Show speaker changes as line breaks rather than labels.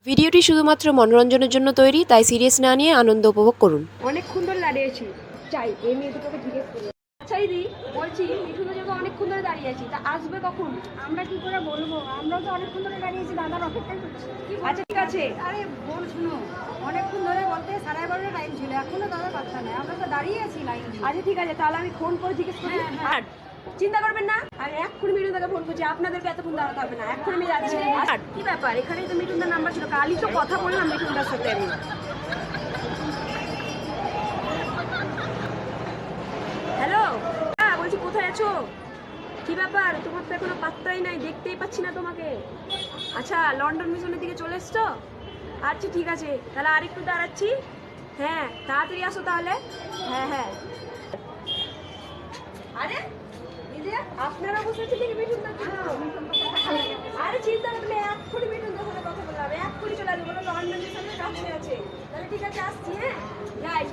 ভিডিওটি শুধুমাত্র মনোরঞ্জনের জন্য তৈরি, তাই সিরিয়াস না নিয়ে আনন্দ উপভোগ করুন।
অনেকক্ষণ ধরে দাঁড়িয়েছি, চাই এই মেয়ে দুটোকে জিজ্ঞেস করি। আচ্ছা দিদি, বলছি মিঠুনের যখন অনেকক্ষণ ধরে দাঁড়িয়ে আছি, তা আসবে কখন?
আমরা কি করে বলবো, আমরাও তো অনেকক্ষণ ধরে দাঁড়িয়েছি, দাদার অপেক্ষাই করছি।
আচ্ছা ঠিক আছে।
আরে বোন শুনো, অনেকক্ষণ ধরে বলতে 11:30 টাইম ছিল, এখনো দাদার পাত্তা নেই, আমরা তো দাঁড়িয়ে আছি লাইন দিয়ে।
আচ্ছা ঠিক আছে, তাহলে আমি ফোন করে জিজ্ঞেস করি।
হ্যাঁ, হ্যাঁ।
আর চিন্তা করবেন না, আমি এক্ষুনি মিঠুনদাকে ফোন করছি, আপনাদেরকে এতক্ষণ দাঁড়াতে হবে না, এক্ষুনি আমি যাচ্ছি। আর কি ব্যাপার, এখানেই তো মিঠুনদার নাম্বার ছিল, কালই তো কথা বললাম মিঠুনদার সাথে আমি। হ্যালো, হ্যাঁ বলছি কোথায় আছো? কি ব্যাপার, তোমার তো এখনো পাত্তাই নাই, দেখতেই পাচ্ছি না তোমাকে। আচ্ছা, লন্ডন মিশনের দিকে চলে এসছো? আচ্ছা ঠিক আছে, তাহলে আর একটু দাঁড়াচ্ছি। হ্যাঁ তাড়াতাড়ি আসো তাহলে। হ্যাঁ হ্যাঁ। আরে দিদি, আপনারা বসে আছেন দেখি মিঠুনদার জন্য? আরে চিন্তা করলে এক্ষুনি মিঠুনদার সাথে কথা বললাম, এক্ষুনি চলে আসবো, লন্ডন মিশনের কাছে আছে। তাহলে ঠিক আছে, আসছি। হ্যাঁ যাই।